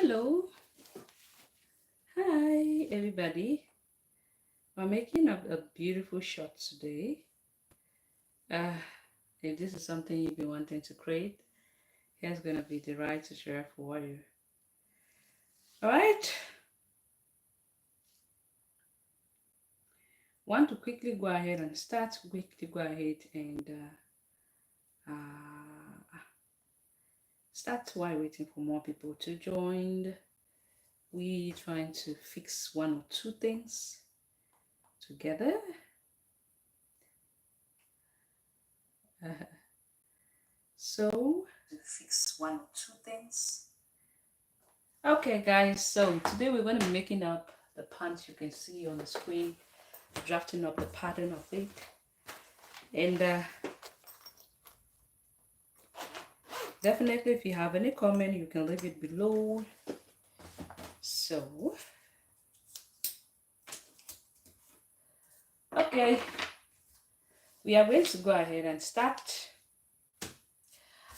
Hello, hi everybody. We're making up a beautiful shot today. Uh, if this is something you've been wanting to create, here's gonna be the right tutorial for you. All right, want to quickly go ahead and start. Quickly go ahead and start while waiting for more people to join. We trying to fix one or two things together. So fix one or two things. Okay guys, so today we're going to be making up the pants you can see on the screen, drafting up the pattern of it. And definitely if you have any comment, you can leave it below. So, okay, we are going to go ahead and start.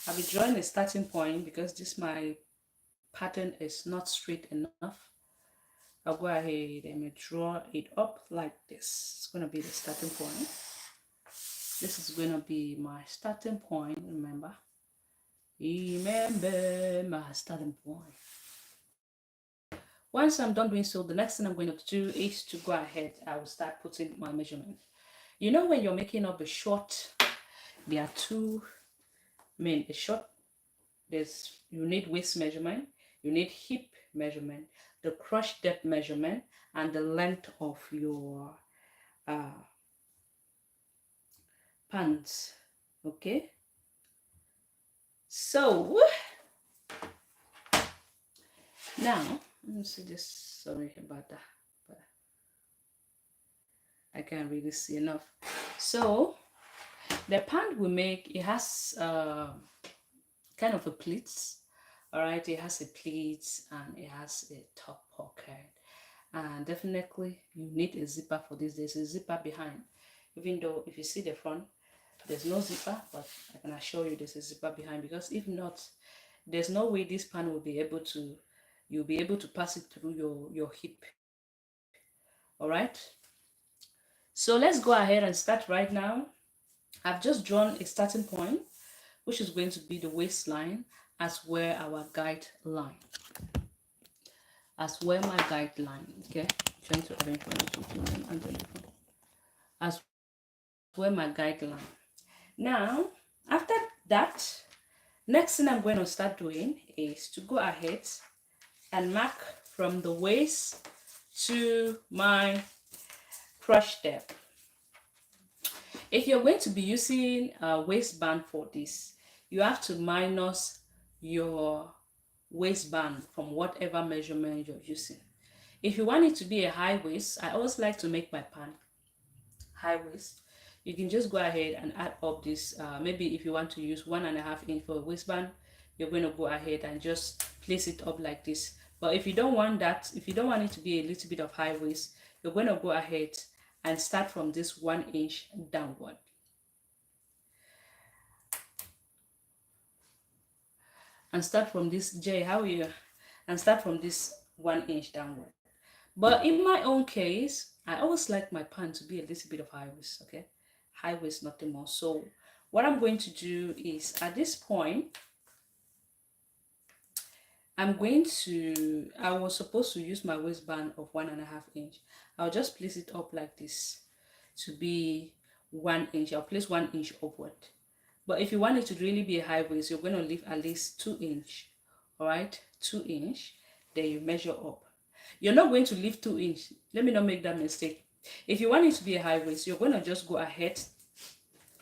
I'll be drawing a starting point because this my pattern is not straight enough. I'll go ahead and draw it up like this. It's going to be the starting point. This is going to be my starting point, remember my starting point. Once I'm done doing so, the next thing I'm going to do is to go ahead. I will start putting my measurement. You know, when you're making up a short, there are two main. A short, you need waist measurement, you need hip measurement, the crotch depth measurement, and the length of your pants. Okay, so now let me see this. Sorry about that, but I can't really see enough. So the pant we make, it has kind of a pleats. All right, it has a pleats and it has a top pocket, and definitely you need a zipper for this. There's a zipper behind, even though if you see the front there's no zipper, but I can assure you there's a zipper behind, because if not, there's no way this pan will be able to, you'll be able to pass it through your hip. All right, so let's go ahead and start right now. I've just drawn a starting point, which is going to be the waistline, as where our guideline, okay, trying to arrange for you, as where my guideline. Now after that, next thing I'm going to start doing is to go ahead and mark from the waist to my crotch depth. If you're going to be using a waistband for this, you have to minus your waistband from whatever measurement you're using. If you want it to be a high waist, I always like to make my pant high waist. You can just go ahead and add up this. Maybe if you want to use 1.5 inch for a waistband, you're going to go ahead and just place it up like this. But if you don't want that, if you don't want it to be a little bit of high waist, you're going to go ahead and start from this 1 inch downward. And start from this, Jay, how are you? And start from this 1 inch downward. But in my own case, I always like my pant to be a little bit of high waist, okay? High waist, nothing more. So what I'm going to do is, at this point, I was supposed to use my waistband of 1.5 inch. I'll just place it up like this to be 1 inch. I'll place 1 inch upward. But if you want it to really be a high waist, you're going to leave at least 2 inch. All right, 2 inch. Then you measure up. You're not going to leave 2 inch. Let me not make that mistake. If you want it to be a high waist, you're going to just go ahead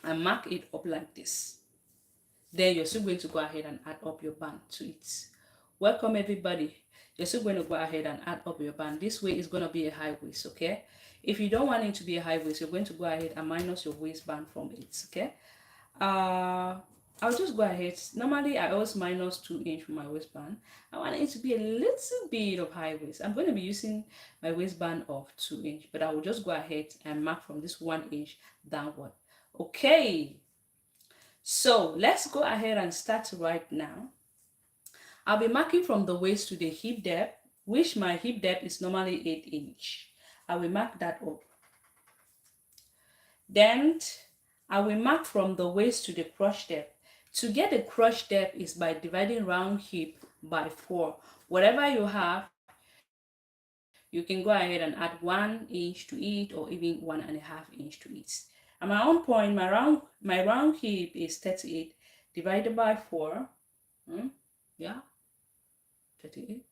and mark it up like this. Then you're still going to go ahead and add up your band to it. Welcome everybody. You're still going to go ahead and add up your band. This way is going to be a high waist, okay? If you don't want it to be a high waist, you're going to go ahead and minus your waistband from it, okay? I'll just go ahead. Normally I always minus 2 inch from my waistband. I want it to be a little bit of high waist. I'm going to be using my waistband of 2 inch, but I will just go ahead and mark from this 1 inch downward. Okay, so let's go ahead and start right now. I'll be marking from the waist to the hip depth, which my hip depth is normally 8 inch. I will mark that up. Then I will mark from the waist to the crotch depth. To get the crotch depth is by dividing round hip by 4. Whatever you have, you can go ahead and add 1 inch to it, or even 1.5 inch to it. At my own point, my round hip is 38 divided by 4. Yeah, 38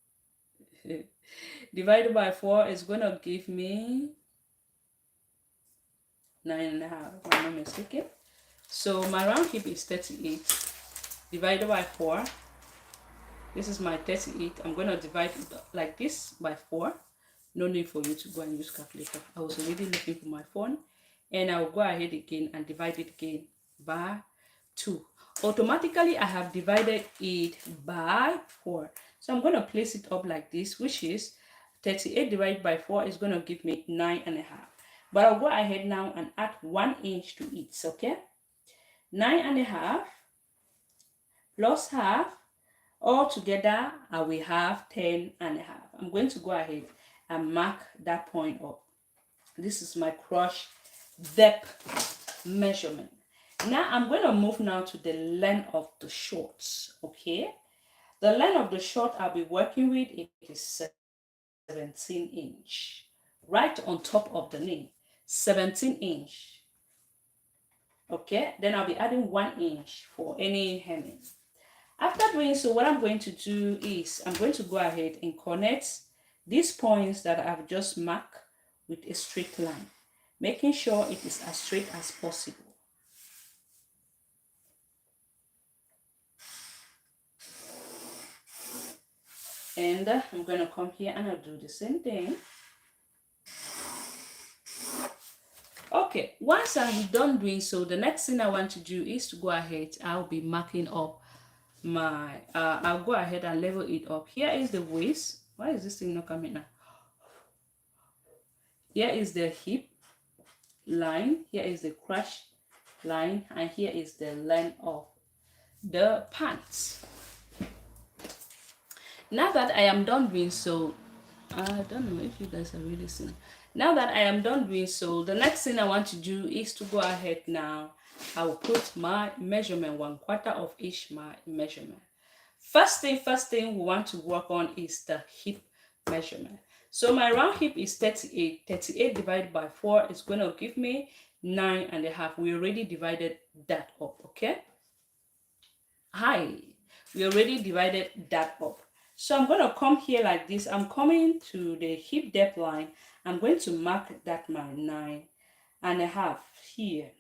divided by 4 is going to give me 9.5, if I'm not mistaken. So my round hip is 38 divided by 4. This is my 38. I'm going to divide it like this by 4. No need for you to go and use calculator. I was already looking for my phone, and I'll go ahead again and divide it again by 2. Automatically, I have divided it by 4. So I'm going to place it up like this, which is 38 divided by 4 is going to give me 9.5. But I'll go ahead now and add 1 inch to it, okay? 9.5 plus half, all together I will have 10.5. I'm going to go ahead and mark that point up. This is my crotch depth measurement. Now I'm going to move now to the length of the shorts, okay? The length of the short I'll be working with, it is 17 inch, right on top of the knee, 17 inch. Okay, then I'll be adding 1 inch for any hemming. After doing so, what I'm going to do is I'm going to go ahead and connect these points that I've just marked with a straight line, making sure it is as straight as possible. And I'm going to come here and I'll do the same thing. Okay, once I'm done doing so, the next thing I want to do is to go ahead. I'll be marking up my, I'll go ahead and level it up. Here is the waist. Why is this thing not coming now? Here is the hip line. Here is the crotch line. And here is the length of the pants. Now that I am done doing so, I don't know if you guys are really seeing. Now that I am done doing so, the next thing I want to do is to go ahead now. I will put my measurement, 1/4 of each my measurement. First thing we want to work on is the hip measurement. So my round hip is 38. 38 divided by 4 is going to give me 9.5. We already divided that up, okay? We already divided that up. So I'm going to come here like this. I'm coming to the hip depth line. I'm going to mark that my 9.5 here.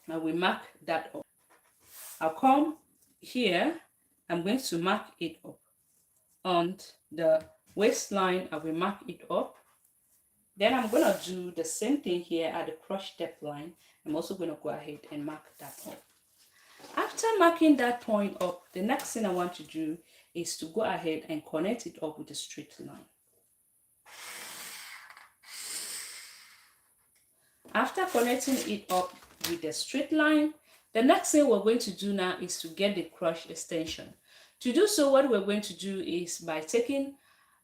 Now we mark that up. I'll come here. I'm going to mark it up. On the waistline, I will mark it up. Then I'm going to do the same thing here at the crotch depth line. I'm also going to go ahead and mark that up. After marking that point up, the next thing I want to do is to go ahead and connect it up with a straight line. After connecting it up with a straight line, the next thing we're going to do now is to get the crotch extension. To do so, what we're going to do is by taking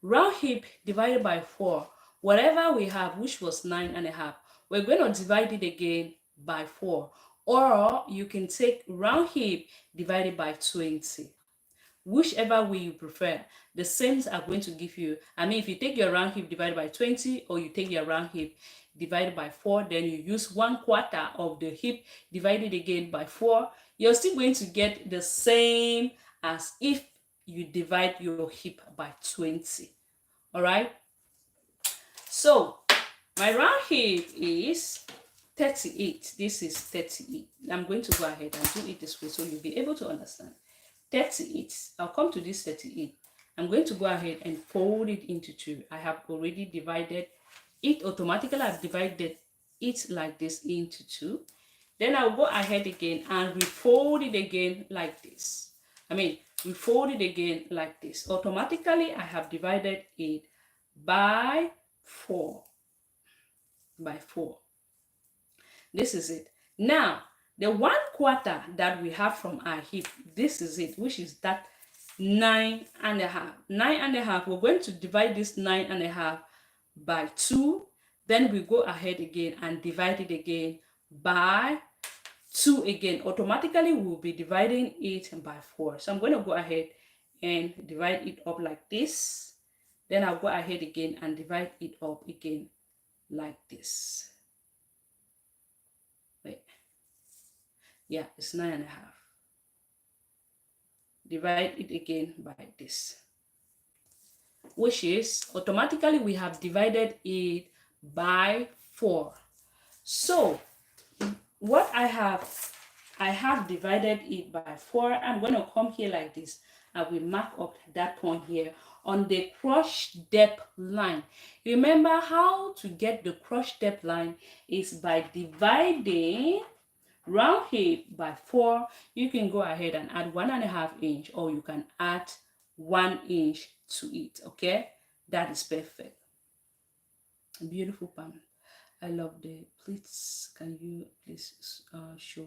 round hip divided by 4, whatever we have, which was 9.5, we're going to divide it again by 4. Or you can take round hip divided by 20. Whichever way you prefer, the same are going to give you. I mean, if you take your round hip divided by 20, or you take your round hip divided by 4, then you use 1/4 of the hip divided again by 4, you're still going to get the same as if you divide your hip by 20. All right. So my round hip is 38. This is 38. I'm going to go ahead and do it this way so you'll be able to understand. 38. I'll come to this 38. I'm going to go ahead and fold it into 2. I have already divided it automatically. I've divided it like this into 2. Then I'll go ahead again and refold it again like this. Refold it again like this. Automatically, I have divided it by 4. By 4. This is it. Now, the 1/4 that we have from our hip, this is it, which is that 9.5. 9.5, we're going to divide this 9.5 by 2. Then we go ahead again and divide it again by 2 again. Automatically, we'll be dividing it by 4. So I'm going to go ahead and divide it up like this. Then I'll go ahead again and divide it up again like this. Wait. Yeah, it's 9.5. Divide it again by this, which is automatically we have divided it by 4. So what I have divided it by 4. I'm going to come here like this and we mark up that point here on the cross depth line. Remember how to get the cross depth line is by dividing round here by 4. You can go ahead and add 1.5 inch, or you can add 1 inch to it. Okay, that is perfect. Beautiful palm. I love the pleats. Can you please show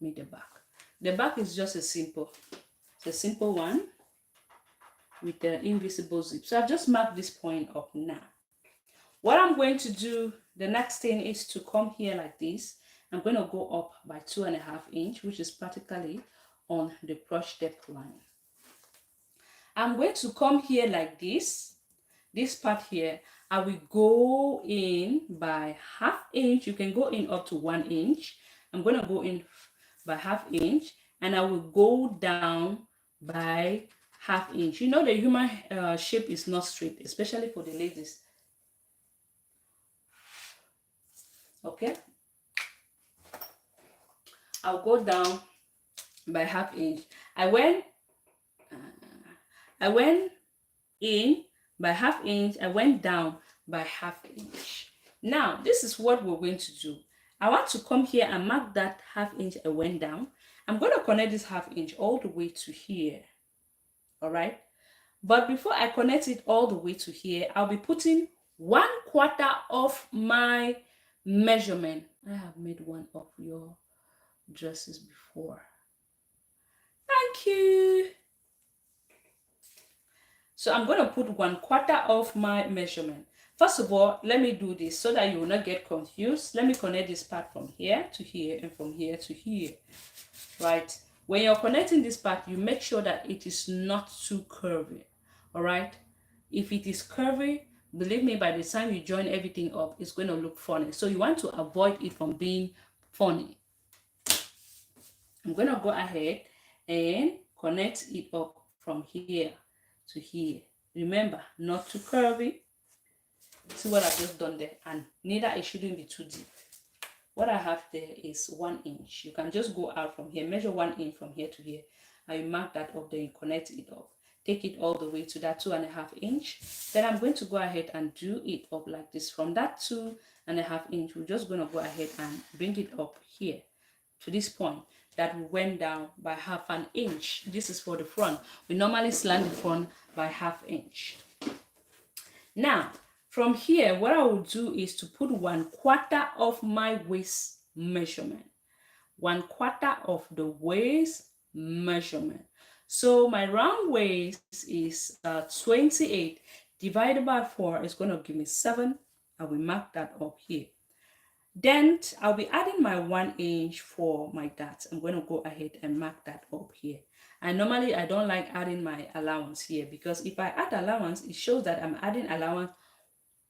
me the back? The back is just it's a simple one with the invisible zip. So I've just marked this point up now. What I'm going to do, the next thing is to come here like this. I'm going to go up by 2.5 inch, which is practically on the cross depth line. I'm going to come here like this part here. I will go in by 1/2 inch. You can go in up to 1 inch. I'm going to go in by 1/2 inch, and I will go down by 1/2 inch. You know, the human shape is not straight, especially for the ladies. Okay, I'll go down by 1/2 inch. I went in by 1/2 inch. I went down by 1/2 inch. Now this is what we're going to do. I want to come here and mark that 1/2 inch I went down. I'm going to connect this 1/2 inch all the way to here. All right, but before I connect it all the way to here, I'll be putting 1/4 of my measurement. I have made one of your dresses before. Thank you. So I'm going to put 1/4 of my measurement. First of all, let me do this so that you will not get confused. Let me connect this part from here to here and from here to here. Right? When you're connecting this part, you make sure that it is not too curvy. All right? If it is curvy, believe me, by the time you join everything up, it's going to look funny. So you want to avoid it from being funny. I'm going to go ahead and connect it up from here to here. Remember, not too curvy. See what I've just done there, and neither it shouldn't be too deep. What I have there is 1 inch. You can just go out from here, measure 1 inch from here to here, and you mark that up, then you connect it up. Take it all the way to that 2.5 inch. Then I'm going to go ahead and do it up like this. From that 2.5 inch, we're just going to go ahead and bring it up here to this point that we went down by 1/2 inch. This is for the front. We normally slant the front by 1/2 inch. Now, from here, what I will do is to put 1/4 of my waist measurement. 1/4 of the waist measurement. So my round waist is 28 divided by 4 is going to give me 7. I will mark that up here. Then I'll be adding my 1 inch for my darts. I'm going to go ahead and mark that up here. And normally I don't like adding my allowance here, because if I add allowance, it shows that I'm adding allowance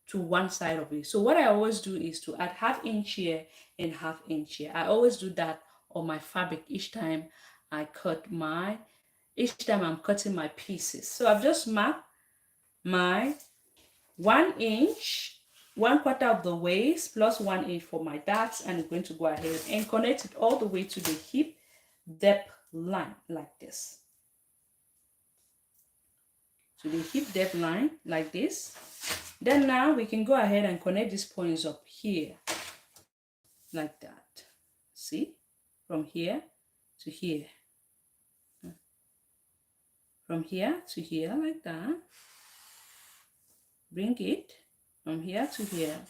to one side of it. So what I always do is to add 1/2 inch here and 1/2 inch here. I always do that on my fabric each time I'm cutting my pieces. So I've just marked my 1 inch, 1/4 of the waist plus 1 inch for my darts, and I'm going to go ahead and connect it all the way to the hip depth line like this. To the hip depth line like this. Then now we can go ahead and connect these points up here like that. See, from here to here, from here to here like that. Bring it from here to here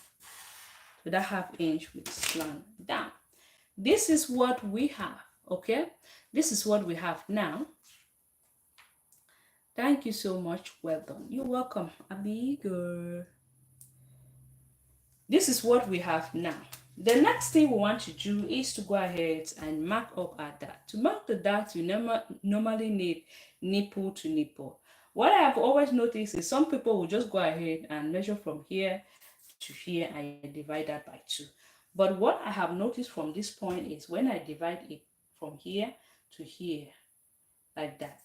to that 1/2 inch with slant down. This is what we have. Okay, this is what we have now. Thank you so much. Well done. You're welcome, Abigail. This is what we have now. The next thing we want to do is to go ahead and mark up our dart. To mark the dart, you normally need nipple to nipple. What I have always noticed is some people will just go ahead and measure from here to here and divide that by 2. But what I have noticed from this point is when I divide it from here to here, like that,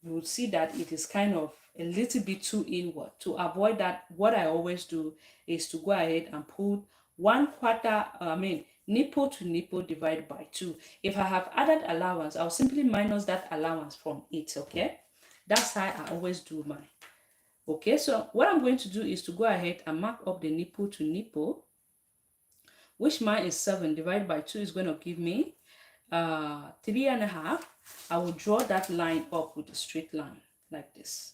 you will see that it is kind of a little bit too inward. To avoid that, what I always do is to go ahead and put 1/4, nipple to nipple divided by 2. If I have added allowance, I'll simply minus that allowance from it, okay? That's how I always do mine. Okay, so what I'm going to do is to go ahead and mark up the nipple to nipple, which mine is 7 divided by 2 is going to give me 3.5. I will draw that line up with a straight line like this,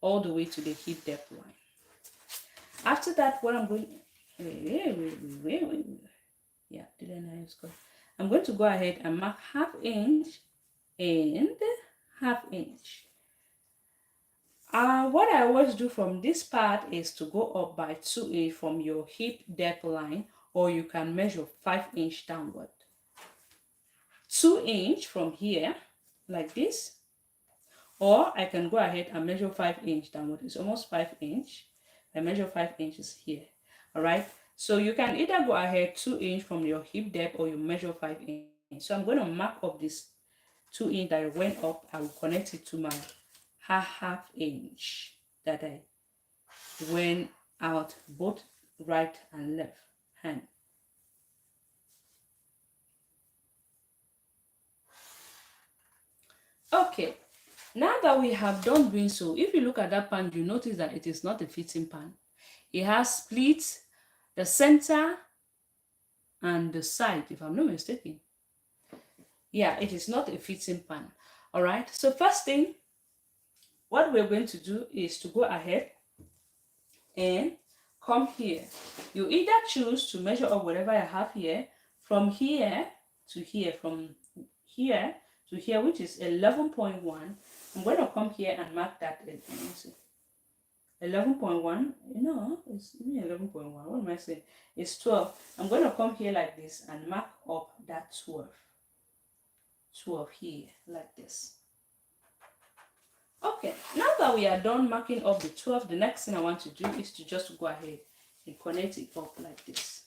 all the way to the hip depth line. After that, what I'm going, yeah, 3.5 is good. I'm going to go ahead and mark 1/2 inch and 1/2 inch. What I always do from this part is to go up by 2 inch from your hip depth line, or you can measure 5 inch downward. 2 inch from here, like this, or I can go ahead and measure 5 inch downward. It's almost 5 inch. I measure 5 inches here. All right. So you can either go ahead 2 inch from your hip depth, or you measure 5 inch. So I'm going to mark up this 2 inch that I went up. I will connect it to my 1/2 inch that I went out, both right and left hand. Okay, now that we have done doing so, if you look at that pan, you notice that it is not a fitting pan. It has split the center and the side, if I'm not mistaken. Yeah, it is not a fitting pan. All right, so first thing, what we're going to do is to go ahead and come here. You either choose to measure up whatever I have here, from here to here, from here to here, which is 11.1. I'm going to come here and mark that. 11.1, no, it's 11.1. What am I saying? It's 12. I'm going to come here like this and mark up that 12. 12 here, like this. Okay, now that we are done marking up the 12, the next thing I want to do is to just go ahead and connect it up like this.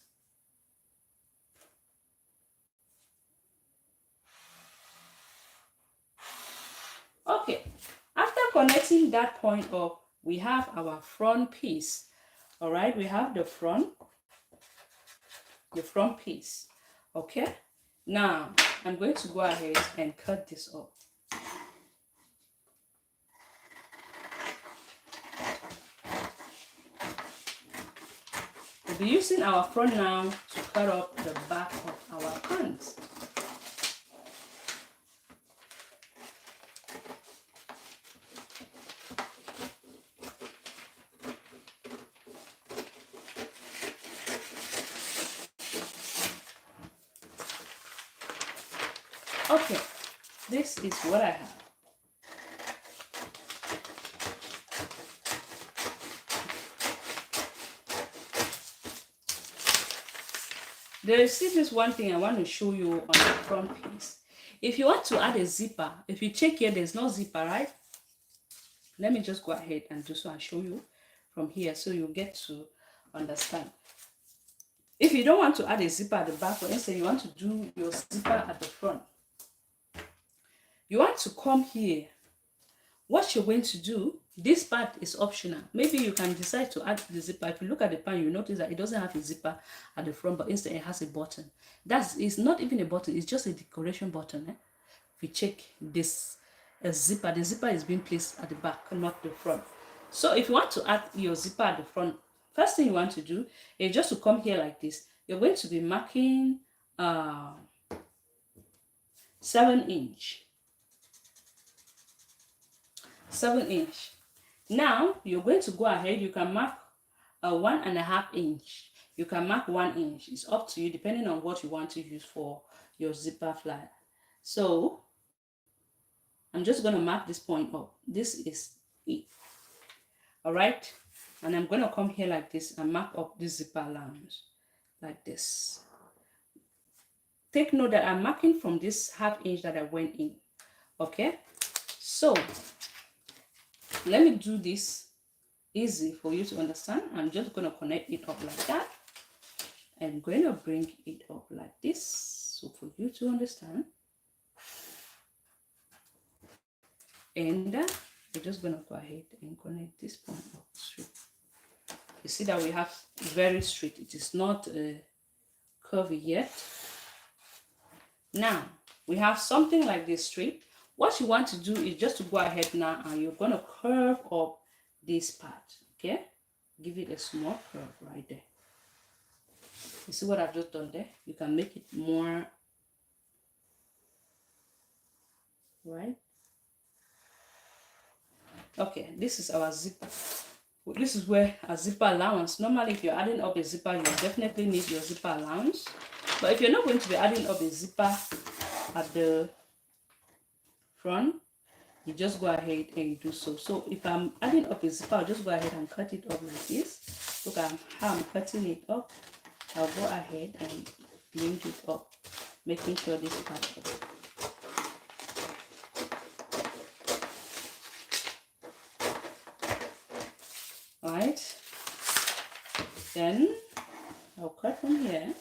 Okay, after connecting that point up, we have our front piece. All right, we have the front piece. Okay, now I'm going to go ahead and cut this up. We'll be using our front now to cut up the back of our pants. Okay, this is what I have. There is still this one thing I want to show you on the front piece. If you want to add a zipper, if you check here, there's no zipper, right? Let me just go ahead and do so and show you from here so you get to understand. If you don't want to add a zipper at the back, for instance, you want to do your zipper at the front, you want to come here. What you're going to do, this part is optional. Maybe you can decide to add the zipper. If you look at the pan, you notice that it doesn't have a zipper at the front, but instead it has a button. It's not even a button, it's just a decoration button. If you check this zipper, the zipper is being placed at the back, not the front. So if you want to add your zipper at the front, first thing you want to do is just to come here like this. You're going to be marking 7 inch. 7 inch. Now you're going to go ahead. You can mark 1.5 inch. You can mark 1 inch. It's up to you depending on what you want to use for your zipper flyer. So I'm just going to mark this point up. This is it. All right. And I'm going to come here like this and mark up this zipper allowance like this. Take note that I'm marking from this 1/2 inch that I went in. Okay. So let me do this easy for you to understand. I'm just going to connect it up like that. I'm going to bring it up like this so for you to understand. And we're just going to go ahead and connect this point up straight. You see that we have very straight. It is not curvy yet. Now we have something like this straight. What you want to do is just to go ahead now and you're going to curve up this part. Okay, give it a small curve right there. You see what I've just done there? You can make it more, right? Okay, this is our zipper. This is where a zipper allowance. Normally, if you're adding up a zipper, you definitely need your zipper allowance. But if you're not going to be adding up a zipper at the front, you just go ahead and do so. So if I'm adding up a zipper, I'll just go ahead and cut it up like this. Look at how I'm cutting it up. I'll go ahead and bring it up, making sure this part up. Alright, then I'll cut from here.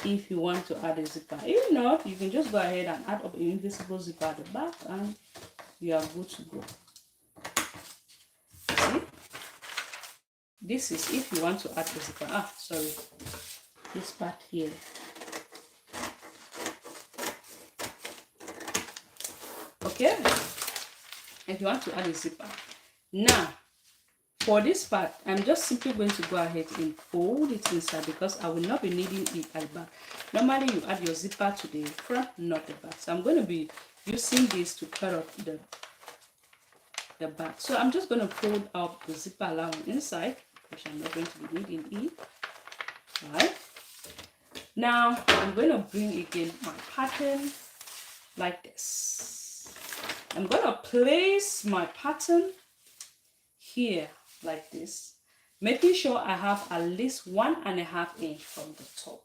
If you want to add a zipper, if not, you can just go ahead and add up an invisible zipper at the back and you are good to go. See, this is if you want to add a zipper. Sorry, this part here. Okay, if you want to add a zipper. Now for this part, I'm just simply going to go ahead and fold it inside because I will not be needing it at the back. Normally you add your zipper to the front, not the back. So I'm going to be using this to cut off the back. So I'm just going to fold out the zipper allowance inside, which I'm not going to be needing it. Alright. Now I'm going to bring again my pattern like this. I'm going to place my pattern here like this, making sure I have at least 1.5 inch from the top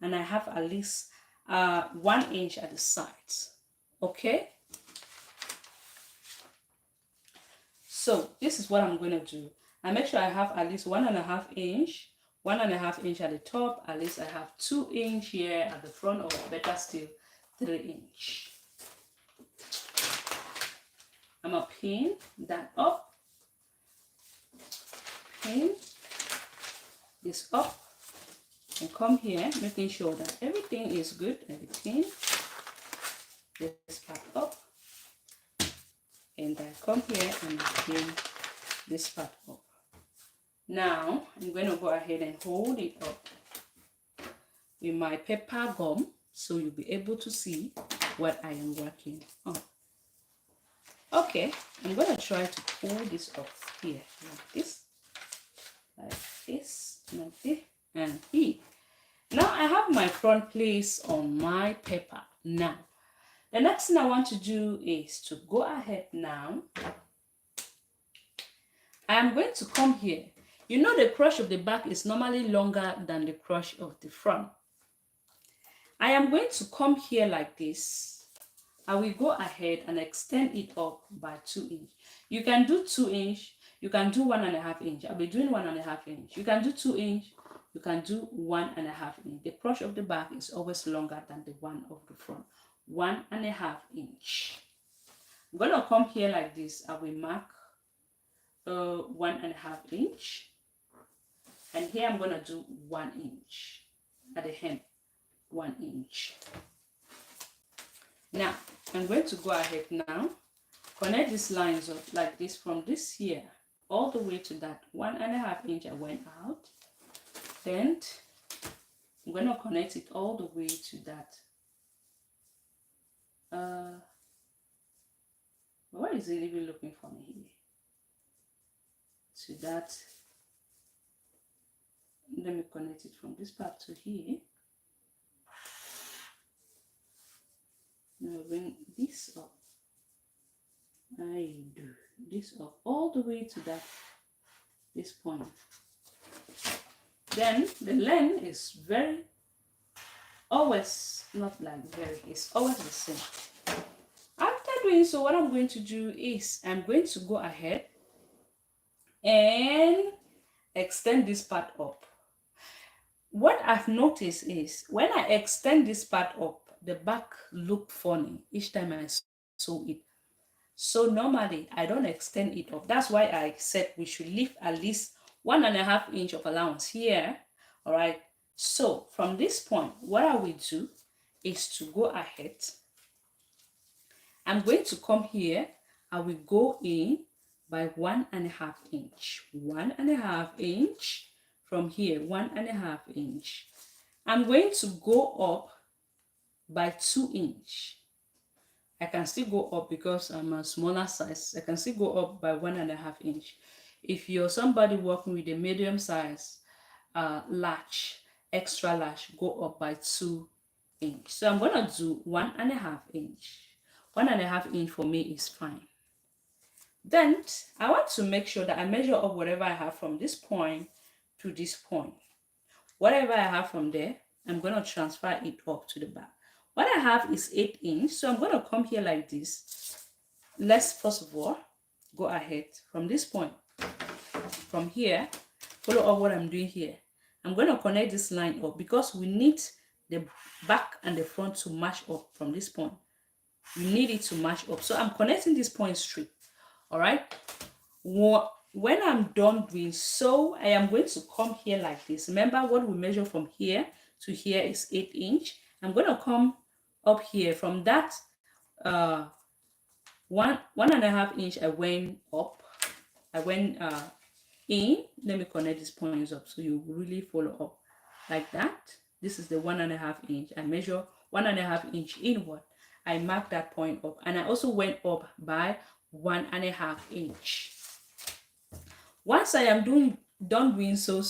and I have at least 1 inch at the sides. Okay, so this is what I'm going to do. I make sure I have at least 1.5 inch, 1.5 inch at the top, at least I have 2 inch here at the front, or better still 3 inch. I'm gonna pin that up, pin this up, and come here, making sure that everything is good. Everything, this part up, and I come here and pin this part up. Now I'm going to go ahead and hold it up with my paper gum so you'll be able to see what I am working on. Okay, I'm going to try to pull this up here like this, like this, and here. Now I have my front place on my paper. Now the next thing I want to do is to go ahead now. I am going to come here. You know the crotch of the back is normally longer than the crotch of the front. I am going to come here like this. I will go ahead and extend it up by 2 inch. You can do 2 inch, you can do 1.5 inch. I'll be doing 1.5 inch. You can do 2 inch, you can do 1.5 inch. The crotch of the back is always longer than the one of the front. 1.5 inch. I'm gonna come here like this. I will mark 1.5 inch, and here I'm gonna do 1 inch at the hem, 1 inch. Now I'm going to go ahead now, connect these lines up like this from this here all the way to that 1.5 inch I went out. Then I'm going to connect it all the way to that. Why is it even looking for me here? To that. Let me connect it from this part to here. Now bring this up I do this up all the way to this point. Then the length is always not like very, it's always the same. After doing so, what I'm going to do is I'm going to go ahead and extend this part up. What I've noticed is when I extend this part up, the back look funny each time I sew it. So normally I don't extend it up. That's why I said we should leave at least 1.5 inch of allowance here. All right. So from this point, what I will do is to go ahead. I'm going to come here. I will go in by 1.5 inch. 1.5 inch from here. 1.5 inch. I'm going to go up by 2 inch. I can still go up because I'm a smaller size. I can still go up by 1.5 inch. If you're somebody working with a medium size, large, extra large, go up by 2 inch. So I'm gonna do 1.5 inch. 1.5 inch for me is fine. Then I want to make sure that I measure up whatever I have from this point to this point. Whatever I have from there, I'm gonna transfer it up to the back. What I have is 8 inch, so I'm gonna come here like this. Let's first of all go ahead from this point. From here, follow up what I'm doing here. I'm gonna connect this line up because we need the back and the front to match up from this point. We need it to match up. So I'm connecting this point straight. All right. When I'm done doing so, I am going to come here like this. Remember what we measure from here to here is 8 inch. I'm going to come up here from that 1.5 inch. I went up. I went in. Let me connect these points up so you really follow up like that. This is the 1.5 inch. I measure 1.5 inch inward. I mark that point up, and I also went up by 1.5 inch. Once I am done doing so,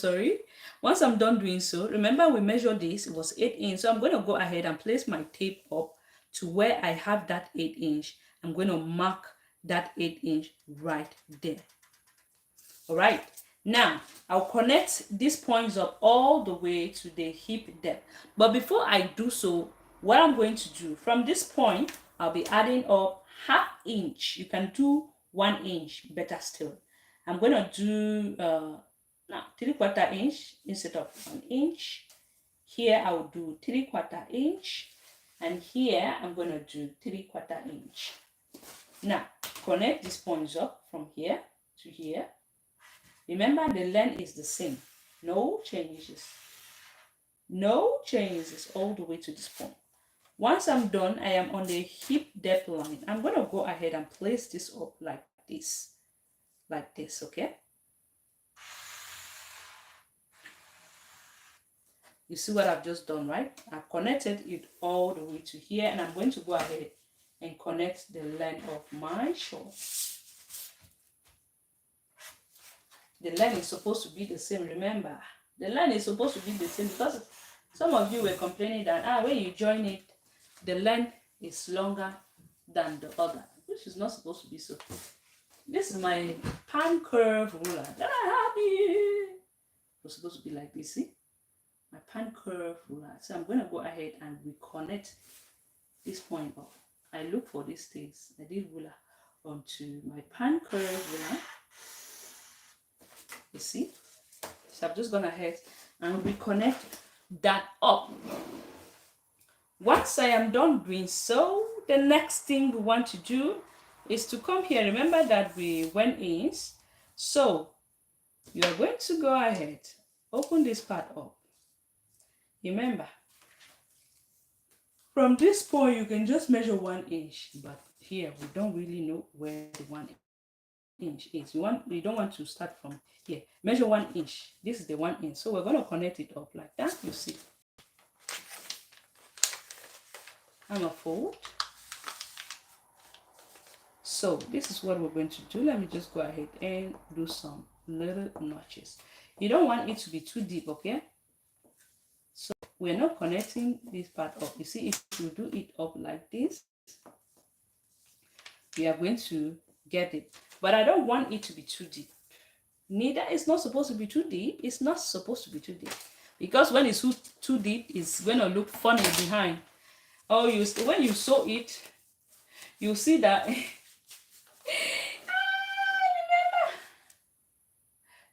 once I'm done doing so, remember we measured this, it was 8 inch. So I'm going to go ahead and place my tape up to where I have that 8 inch. I'm going to mark that 8 inch right there. All right. Now, I'll connect these points up all the way to the hip depth. But before I do so, what I'm going to do, from this point, I'll be adding up 1/2 inch. You can do 1 inch, better still. I'm going to do now 3/4 inch instead of 1 inch. Here I will do 3/4 inch. And here I'm going to do 3/4 inch. Now, connect these points up from here to here. Remember, the length is the same. No changes. No changes all the way to this point. Once I'm done, I am on the hip depth line. I'm going to go ahead and place this up like this. Like this, okay? You see what I've just done, right? I've connected it all the way to here, and I'm going to go ahead and connect the length of my shawl. The line is supposed to be the same, remember. The line is supposed to be the same because some of you were complaining that when you join it, the length is longer than the other, which is not supposed to be so. This is my pan curve ruler that I have here. It's supposed to be like this, see? My pan curve ruler. So I'm going to go ahead and reconnect this point up. I look for these things. I did ruler onto my pan curve ruler. You see? So I've just gone ahead and reconnect that up. Once I am done doing so, the next thing we want to do is to come here. Remember that we went in. So you are going to go ahead, open this part up. Remember, from this point you can just measure 1 inch, but here we don't really know where the 1 inch is. We don't want to start from here. Measure 1 inch. This is the 1 inch. So we're going to connect it up like that. You see. I'm a fold. So this is what we're going to do. Let me just go ahead and do some little notches. You don't want it to be too deep, okay? So we're not connecting this part up. You see, if you do it up like this, we are going to Get it? But I don't want it to be too deep. Neither it's not supposed to be too deep. It's not supposed to be too deep. Because when it's too deep, it's going to look funny behind. Or when you sew it, you see that.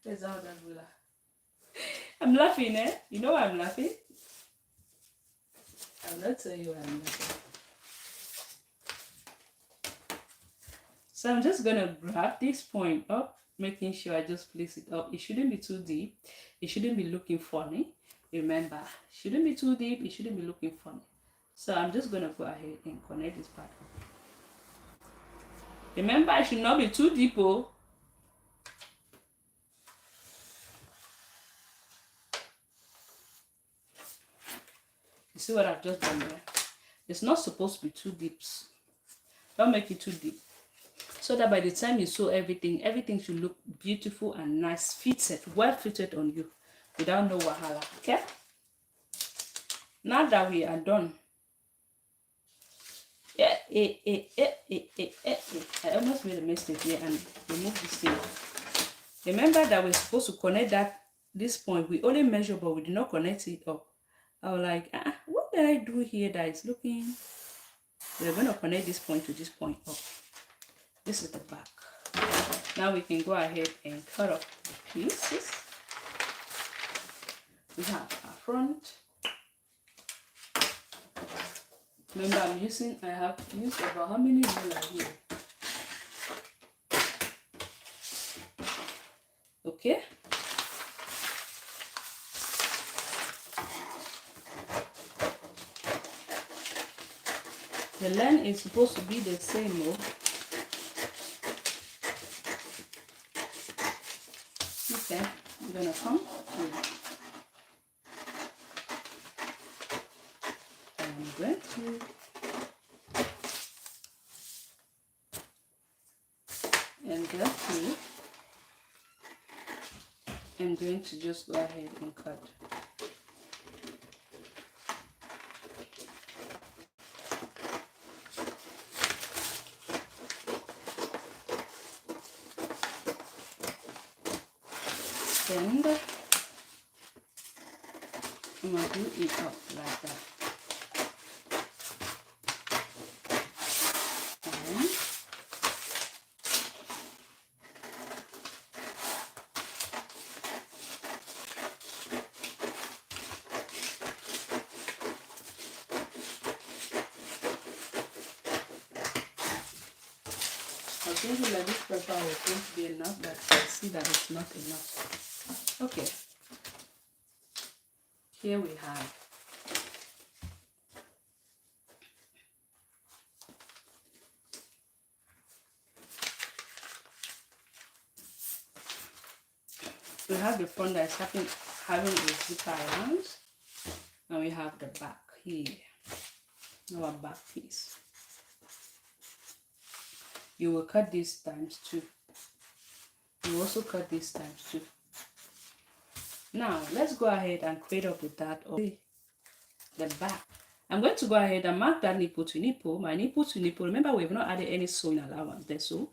There's how that will. I'm laughing, eh? You know why I'm laughing? I'll not tell you why I'm laughing. So I'm just gonna grab this point up, making sure I just place it up. It shouldn't be too deep. It shouldn't be looking funny. Remember, it shouldn't be too deep. It shouldn't be looking funny. So I'm just gonna go ahead and connect this part up. Remember, it should not be too deep, oh. You see what I've just done there? It's not supposed to be too deep. Don't make it too deep. So that by the time you sew everything should look beautiful and nice, fitted, well fitted on you, without no wahala. Okay? Now that we are done. I almost made a mistake here and remove this thing. Remember that we're supposed to connect this point. We only measure, but we did not connect it up. I was like, what did I do here that is looking? We're going to connect this point to this point up. This is the back. Now we can go ahead and cut off the pieces. We have our front. Remember, I have used about how many rulers here? Okay. The length is supposed to be the same, though. Okay, I'm gonna come here. I'm going to just go ahead and cut. And I'm going to do it up like that. I was thinking that this paper was going to be enough, but I see that it's not enough. Okay. Here we have the front that is having a zipper around, and we have the back here, our back piece. You will cut this times 2. You also cut this times 2. Now let's go ahead and create up with that of the back. I'm going to go ahead and mark that nipple to nipple. My nipple to nipple. Remember, we've not added any sewing allowance there, so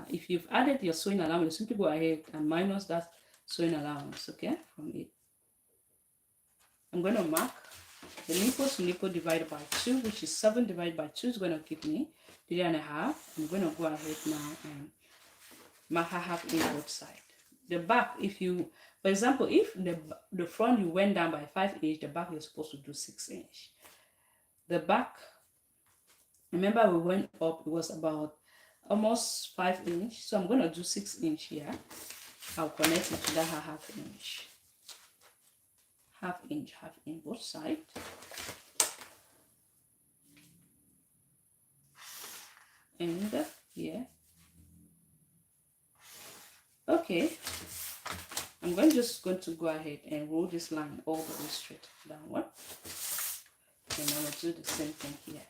if you've added your sewing allowance, simply go ahead and minus that sewing allowance, okay, from it. I'm going to mark the nipple to nipple divided by 2, which is 7 divided by 2 is going to give me 3.5. I'm going to go ahead now and mark a half inch both sides. The back, if you, for example, if the front you went down by 5 inch, the back you're supposed to do 6 inch. The back, remember we went up, it was about almost 5 inch, so I'm going to do 6 inch here. I'll connect it to that half inch. Half inch both sides. And here. Okay. I'm just going to go ahead and roll this line all the way straight downward. And I will do the same thing here.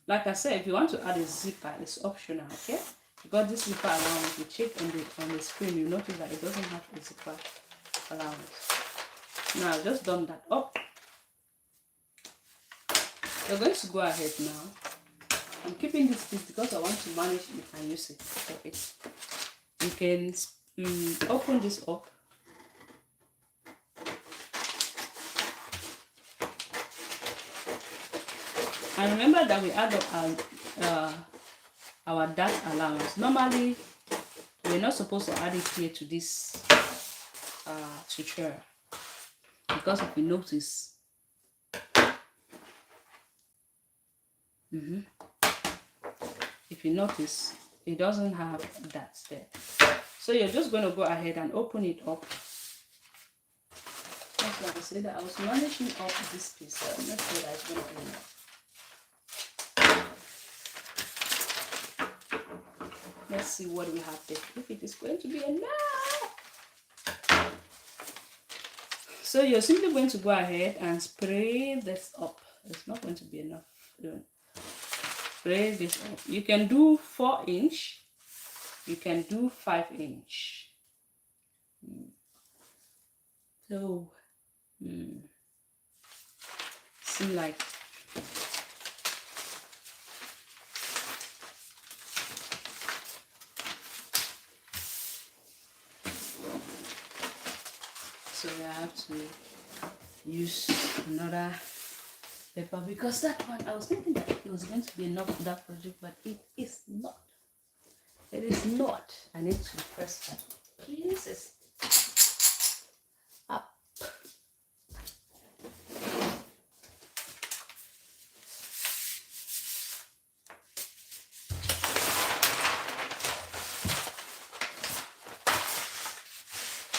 Like I said, if you want to add a zipper, it's optional, okay? Because this zipper allowance, you check on the screen, you notice that it doesn't have a zipper allowance. Now I've just done that up. We're going to go ahead now I'm keeping this piece because I want to manage if I use it. Okay. You can open this up. And remember that we add up our dart allowance. Normally, we're not supposed to add it here to this tutorial, because if you notice, if you notice, it doesn't have that there. So you're just going to go ahead and open it up. That's why I said that I was managing up this piece. So I'm not sure that it's going to be enough. Let's see what we have there. If it is going to be enough. So you're simply going to go ahead and spray this up. It's not going to be enough. Spray this up. You can do 4-inch. You can do 5-inch. So, seem like so I have to use another paper, because that one I was thinking that it was going to be enough for that project, but it is not. It is not. I need to press that pieces up.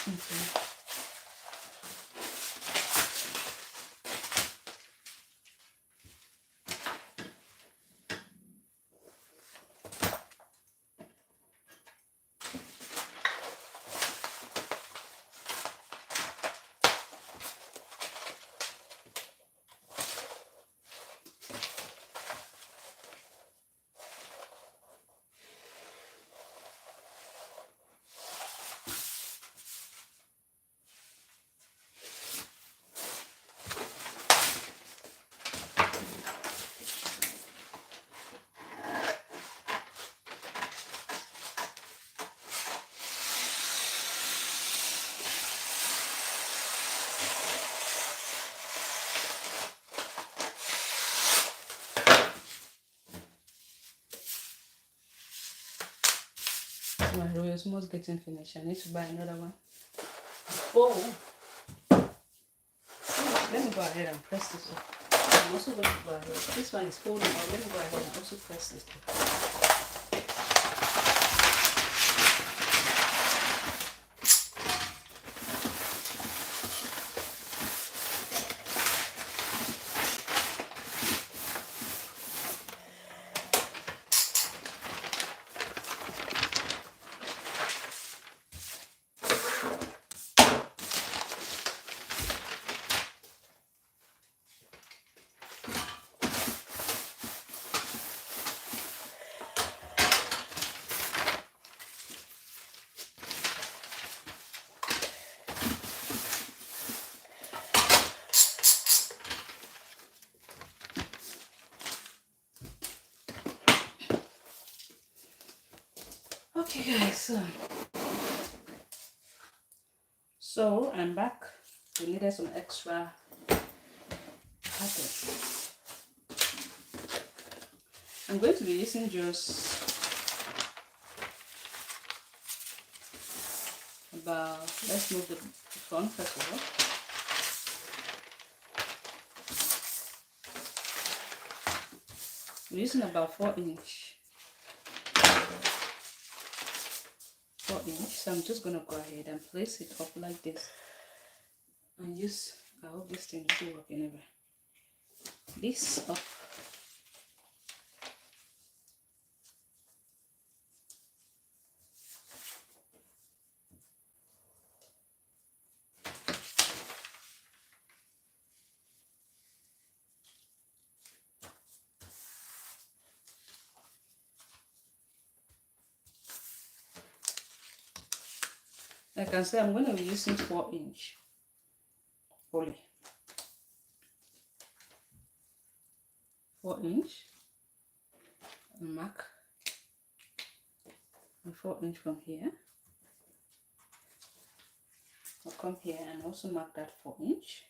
Okay. My roll is almost getting finished. I need to buy another one. Oh, let me go ahead and press this up. I'm also going to go ahead. This one is folding out. Let me go ahead and also press this up. Okay guys, so I'm back. We needed some extra pattern. I'm going to be using just about, let's move the front first of all. We're using about 4-inch. 4-inch. So I'm just gonna go ahead and place it up like this. And use, I hope this thing will work anyway. This up. Like I said, I'm going to be using 4-inch only. 4-inch. mark a 4-inch from here. I'll come here and also mark that 4-inch.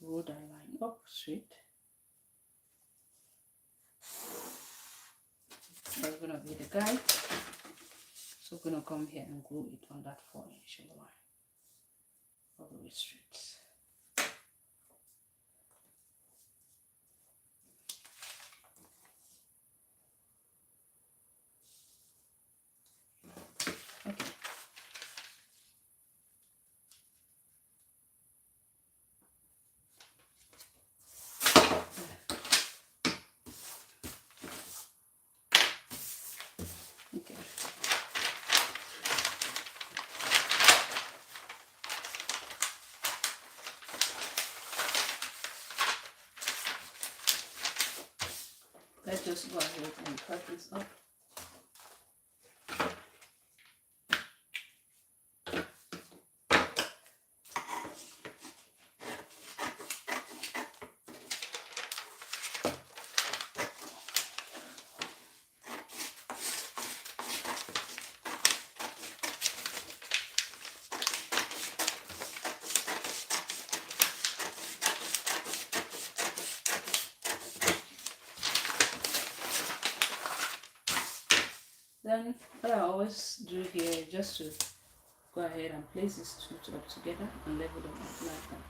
Roll that line up straight. That's gonna be the guide. So I'm gonna come here and glue it on that 4-inch line all the way straight. Okay. Okay. Let's just go ahead and cut this up. Then what I always do here is just to go ahead and place these two up together and level them up like that.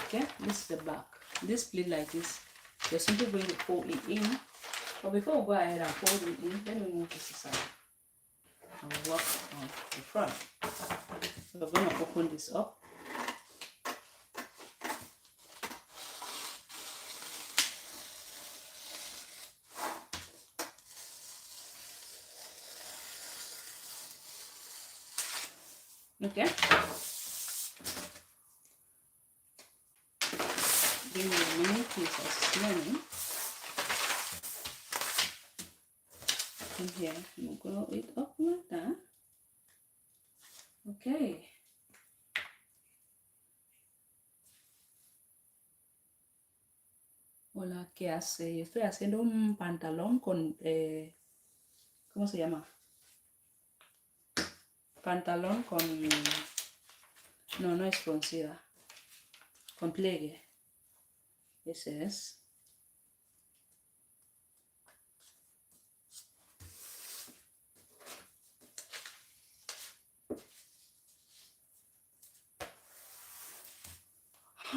Okay, this is the back. This split like this, you're simply going to fold it in. But before we go ahead and fold it in, let me move this aside and work on the front. So we're going to open this up. Okay. Bring the remaining piece of slime in here and glue it up like that. Okay. Hola, ¿qué hace? Estoy haciendo un pantalón con, ¿cómo se llama? Pantalón con, no es fruncida, con pliegue. Ese es.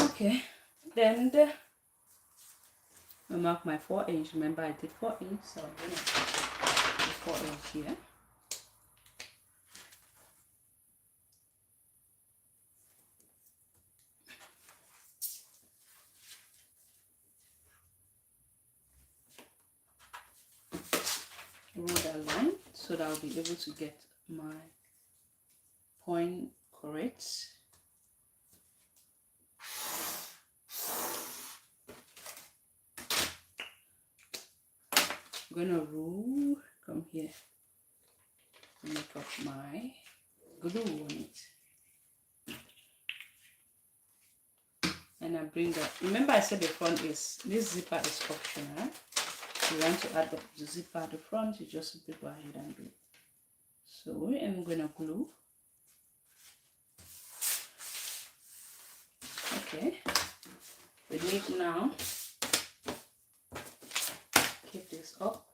Okay, then I mark my 4-inch. Remember I did 4-inch, so I'm gonna do 4-inch here. Roll that line so that I'll be able to get my point correct. I'm gonna roll, come here and make up my glue on it. And I bring that. Remember I said the front is, this zipper is optional. If you want to add the zipper at the front, you just simply go ahead and do it. So I'm gonna glue. Okay, we need now keep this up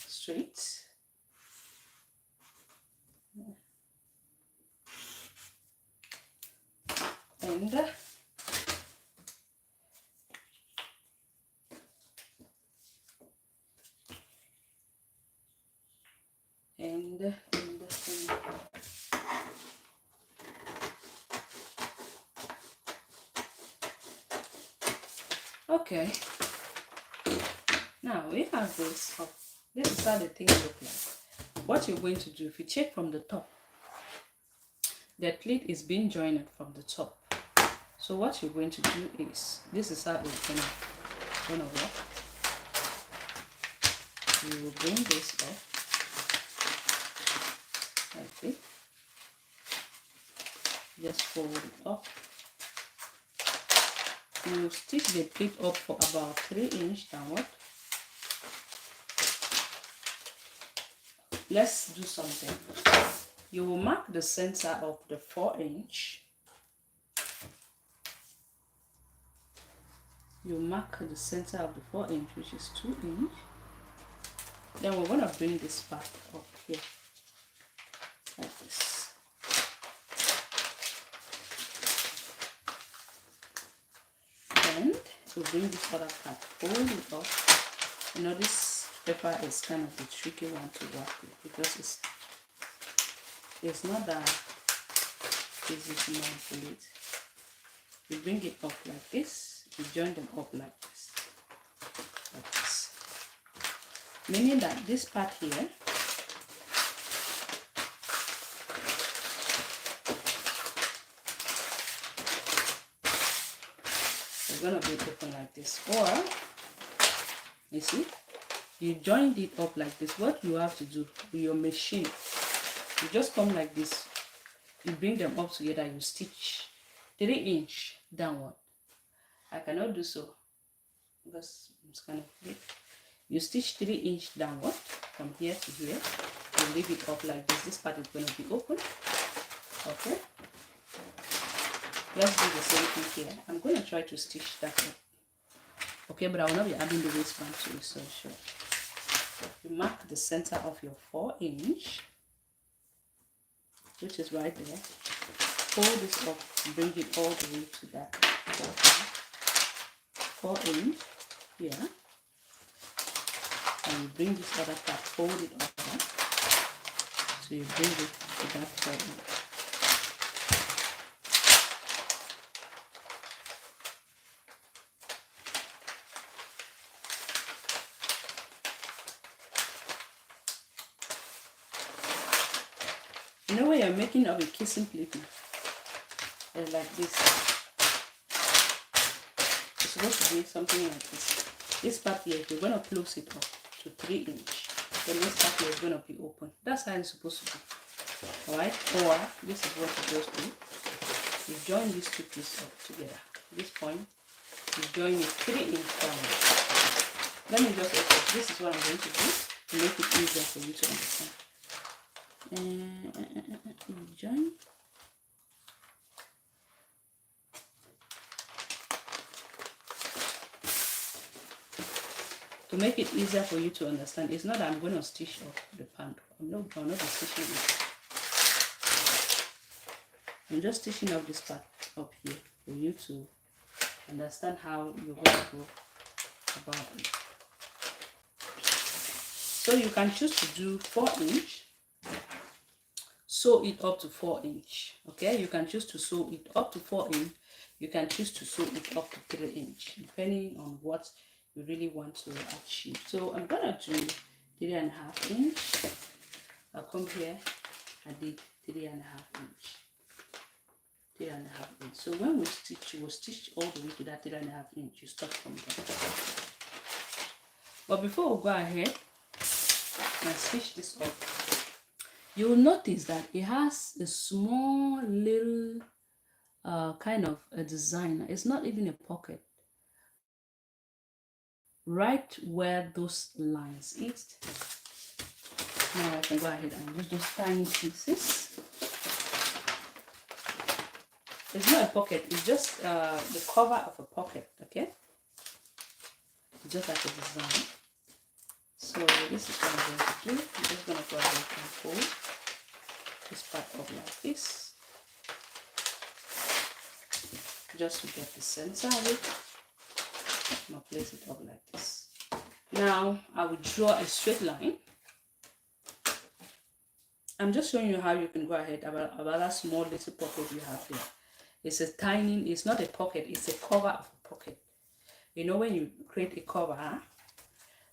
straight. And okay, now we have this up. This is how the thing looks like. What you're going to do, if you check from the top, the pleat is being joined from the top. So what you're going to do is, this is how it's gonna work. You will bring this up like this. Just fold it up. You will stitch the pleat up for about 3 inches downward. Let's do something. You will mark the center of the 4 inch. You mark the center of the 4 inch, which is 2 inch. Then we're gonna bring this part up here like this. Then we'll bring this other part, fold it up. You know, this paper is kind of the tricky one to work with because it's not that easy to manipulate. You bring it up like this, you join them up like this, meaning that this part here is going to be open like this, or you see, you joined it up like this. What you have to do with your machine, you just come like this, you bring them up together, you stitch 3 inch downward. I cannot do so because it's kind of big. You stitch 3 inch downward from here to here. You leave it up like this. This part is going to be open. Okay, let's do the same thing here. I'm going to try to stitch that up. Okay, but I will not be adding the waistband to it, so sure. You mark the center of your 4 inch, which is right there. Fold this up, bring it all the way to that 4 inch here, and you bring this other part, fold it up there, so you bring it to that 4 inch. You know when you're making up a kissing plate, like this, it's supposed to be something like this. This part here, you're going to close it up to 3 inch. Then this part here is going to be open. That's how it's supposed to be. Alright? Or this is what you just do. You join these two pieces up together. This point, you join it 3 inch down. Let me just open. This is what I'm going to do to make it easier for you to understand. Join. To make it easier for you to understand, it's not that I'm going to stitch up the pant. I'm not stitching it. I'm just stitching up this part up here for you to understand how you're going to go about it. So you can choose to do 4 inch. Sew it up to 4 inch. Okay, you can choose to sew it up to 4 inch. You can choose to sew it up to 3 inch, depending on what you really want to achieve. So I'm gonna do 3.5 inch. I'll come here. I did 3.5 inch. 3.5 inch. So when we stitch, you will stitch all the way to that 3.5 inch. You start from there. But before we go ahead and stitch this up, you will notice that it has a small little kind of a design. It's not even a pocket. Right where those lines is. Now I can go ahead and use those tiny pieces. It's not a pocket, it's just the cover of a pocket, okay? Just like a design. So this is what I'm going to do. I'm just going to go ahead and fold this part up like this, just to get the center of it. I'm going to place it up like this. Now I will draw a straight line. I'm just showing you how you can go ahead about that small little pocket you have there. It's a tiny, it's not a pocket, it's a cover of a pocket. You know when you create a cover, huh?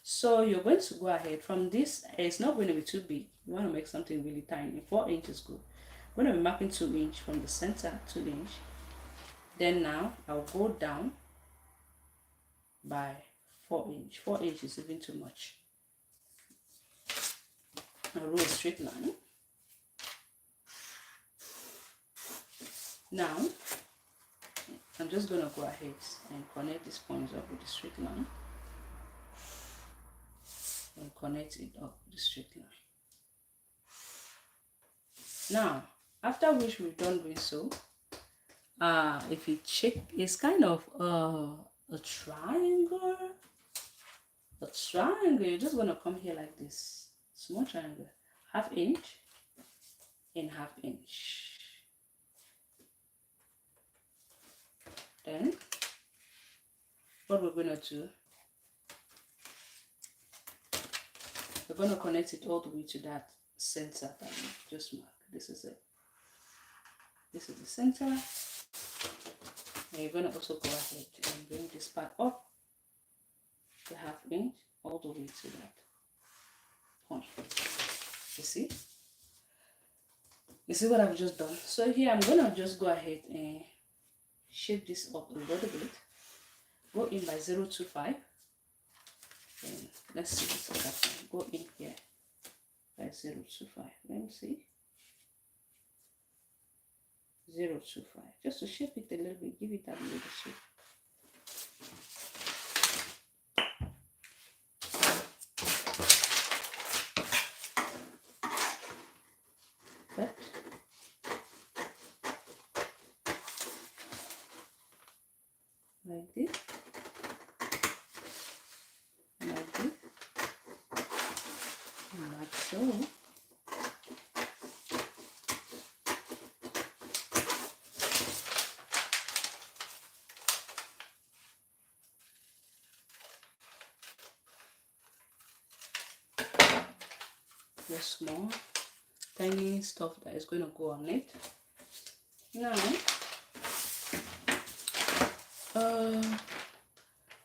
So you're going to go ahead from this. It's not going to be too big. You want to make something really tiny. 4 inches is good. I'm going to be marking 2 inch from the center, 2 inch. Then now I'll go down by 4 inch. 4 inch is even too much. I'll roll a straight line. Now I'm just going to go ahead and connect these points up with the straight line. And connect it up with the straight line. Now, after which we've done doing so, if you check, it's kind of a triangle. A triangle. You're just gonna come here like this, small triangle, 1/2 inch and 1/2 inch. Then, what we're gonna do, we're gonna connect it all the way to that center that we just marked. This is it. This is the center. And you're gonna also go ahead and bring this part up to 1/2 inch all the way to that point. You see? You see what I've just done? So here I'm gonna just go ahead and shape this up a little bit. Go in by 0.25. And let's see what's happening. Go in here by 0.25. Let me see. 0.25. Just to shape it a little bit, give it that little shape. But like this, like this, like so. The small tiny stuff that is going to go on it. Now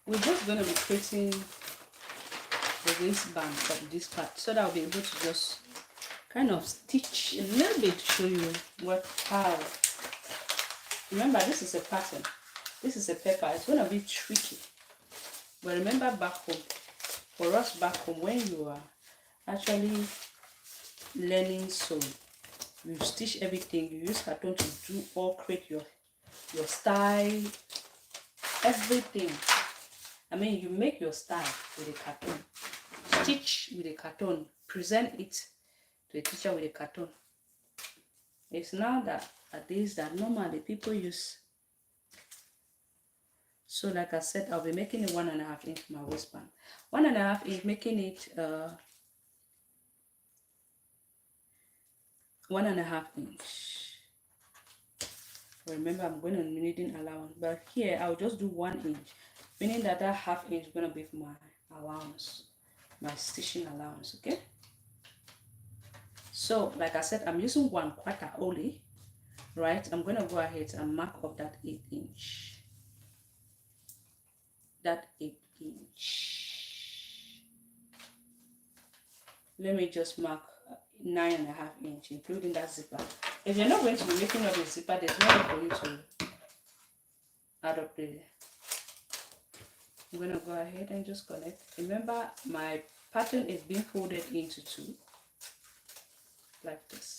we're just going to be creating the waistband from this part, so that I'll be able to just kind of stitch a little bit to show you how. Remember, this is a pattern, this is a paper, it's going to be tricky, but remember, back home, for us back home, when you are actually learning sewing, you stitch everything, you use carton to do or create your style, everything. I mean, you make your style with a carton, stitch with a carton, present it to a teacher with a carton. It's now that days that normally people use. So like I said, I'll be making it 1.5 inch my waistband, 1.5 inch, making it 1.5 inch. Remember, I'm going to be needing allowance, but here I'll just do 1 inch, meaning that 1/2 inch is going to be for my allowance, my stitching allowance. Okay, so like I said, I'm using 1/4 only, right? I'm going to go ahead and mark up that 8 inch, that 8 inch. Let me just mark 9.5 inch, including that zipper. If you're not going to be making up a zipper, there's no way for you to add up the. I'm going to go ahead and just connect. Remember, my pattern is being folded into 2 like this.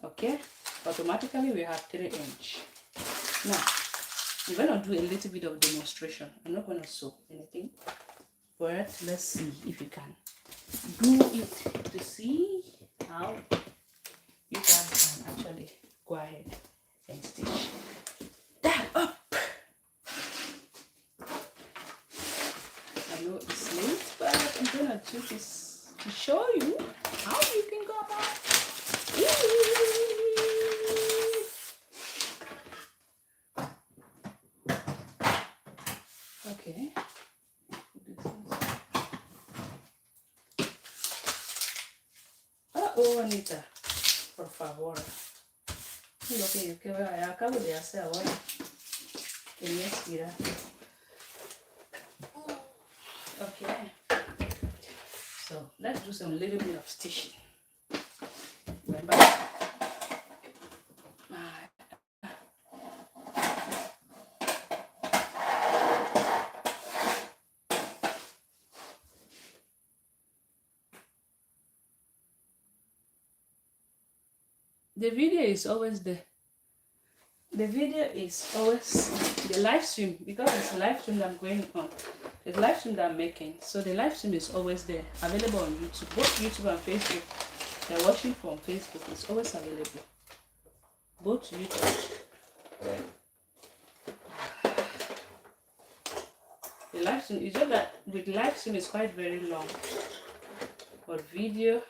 Okay, automatically we have 3 inch. Now I'm going to do a little bit of demonstration. I'm not going to sew anything, but let's see if you can do it to see how you guys can actually go ahead and stitch that up. I know it's late, but I'm going to do this to show you how you can go about it. Okay. Oh, Anita, por favor. Lo que yo acabo de hacer ahora. Que me inspira. Okay. let's do some little bit of stitching. Remember, the video is always there. The video is always the live stream, because it's a live stream that I'm going on. The live stream that I'm making. So the live stream is always there, available on YouTube. Both YouTube and Facebook. They're watching from Facebook. It's always available. Both YouTube. The live stream is just that with live stream is quite very long. But video,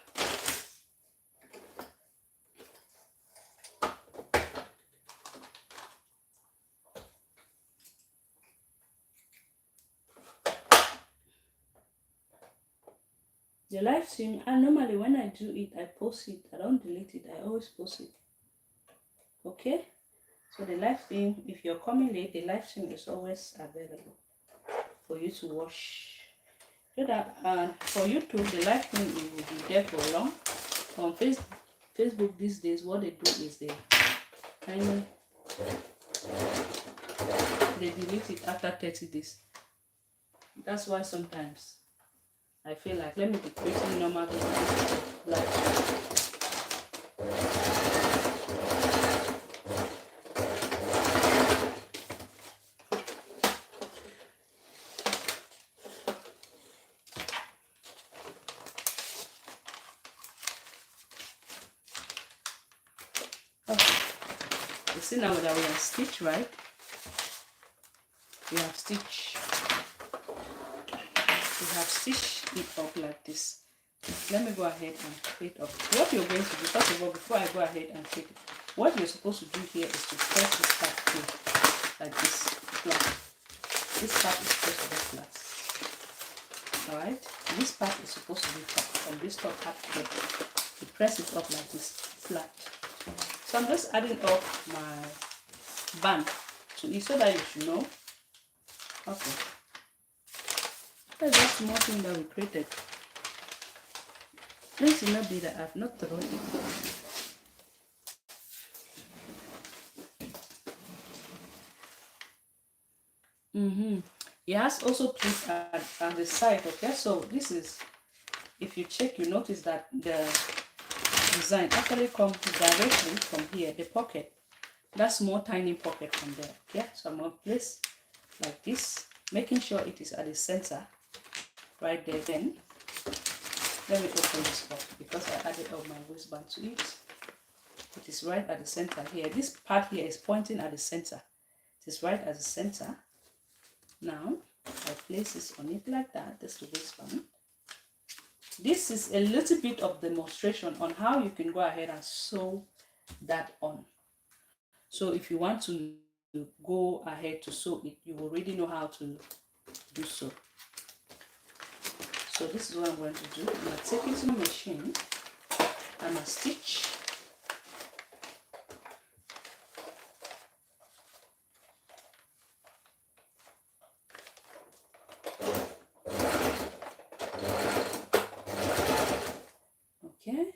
the live stream, and normally when I do it, I post it. I don't delete it. I always post it. Okay? So the live stream, if you're coming late, the live stream is always available for you to watch. So that for YouTube, the live stream will be there for long. On Facebook these days, what they do is they delete it after 30 days. That's why sometimes I feel like, let me be creating normal videos like you see now that we have stitched, right? We have stitched it up like this. Let me go ahead and create up. What you're going to do, first of all, before I go ahead and create it, what you're supposed to do here is to press this part here, like this, flat. This part is supposed to be flat. Alright? This part is supposed to be flat, and this top part here. You press it up like this, flat. So I'm just adding up my band to it so that you should know. Okay. That's just small thing that we created. Please do not be that I've not thrown it. It has also pleats at the side, okay? So this is, if you check, you notice that the design actually comes directly from here, the pocket. That small tiny pocket from there, okay? So I'm going to place like this, making sure it is at the center, right there. Then let me open this up because I added all my waistband to it. It is right at the center here. This part here is pointing at the center. It is right at the center. Now I place this on it like that. That's the waistband. This is a little bit of demonstration on how you can go ahead and sew that on. So if you want to go ahead to sew it, you already know how to do so. So this is what I'm going to do. I'm going to take it to the machine and I stitch. Okay.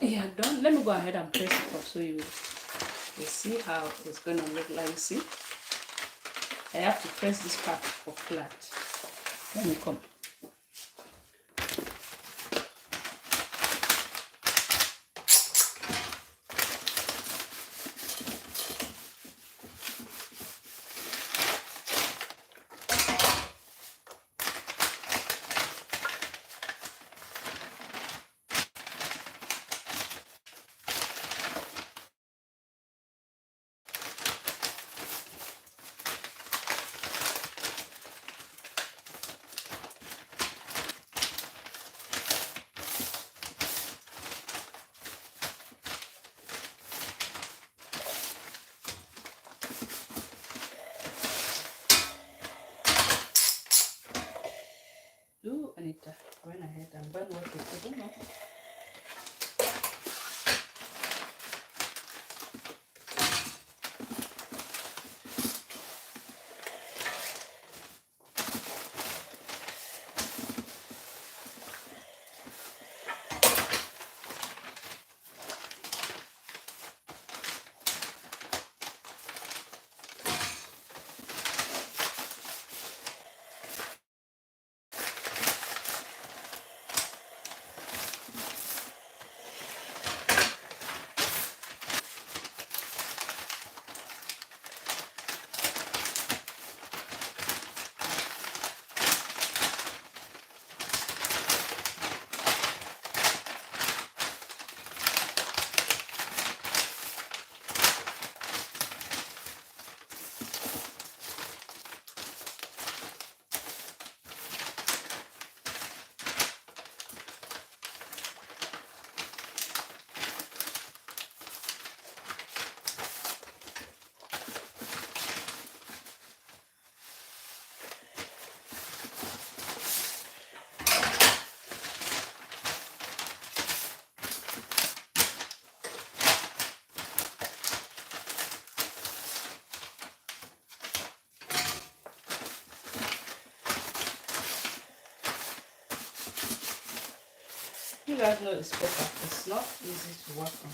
Yeah, done. Let me go ahead and press it up so you see how it's gonna look like. You see, I have to press this part for flat. Let me come. Anita went ahead and burned what we put in. You guys know it's pepper. It's not easy to work on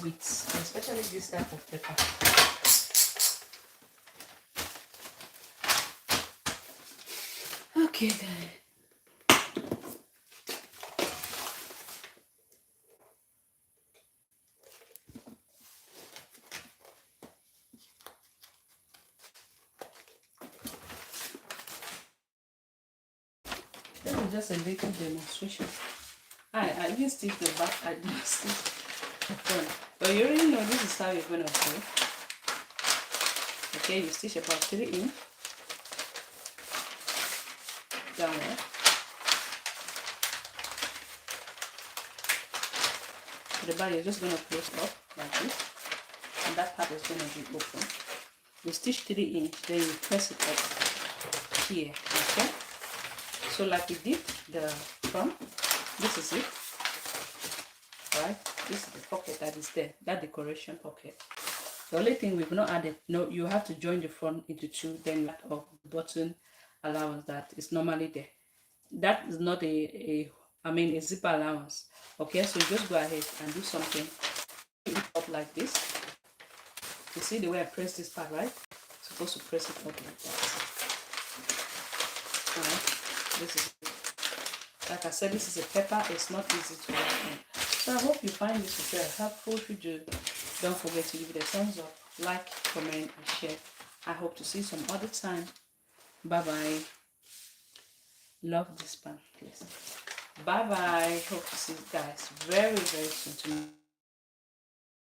with, especially this type of pepper. Okay, guys. This is just a little demonstration. I didn't stitch the back, I didn't stitch the front. But you already know this is how you're going to do it. Okay, you stitch about 3 inches downward. To the back, you're just going to close up like this. And that part is going to be open. You stitch 3 inches, then you press it up here. Okay? So like we did the front, this is it. Right, this is the pocket that is there, that decoration pocket. The only thing we've not added, no, you have to join the front into 2, then add up the button allowance that is normally there. That is not a zipper allowance. Okay, so just go ahead and do something up like this. You see the way I press this part, right? I'm supposed to press it up like that. Alright, this is it. Like I said, this is a pepper. It's not easy to work on. So I hope you find this tutorial helpful. If you do, don't forget to give it a thumbs up, like, comment, and share. I hope to see you some other time. Bye bye. Love this pan, please. Bye bye. Hope to see you guys very, very soon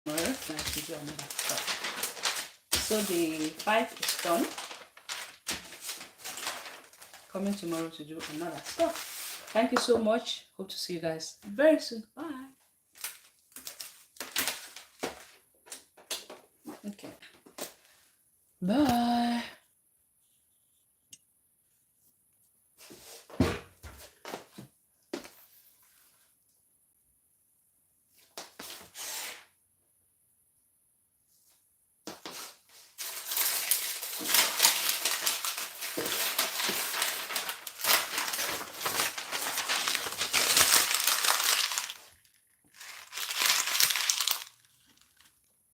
tomorrow. Nice to do another stuff. So the 5 is done. Coming tomorrow to do another stuff. Thank you so much. Hope to see you guys very soon. Bye. Okay. Bye.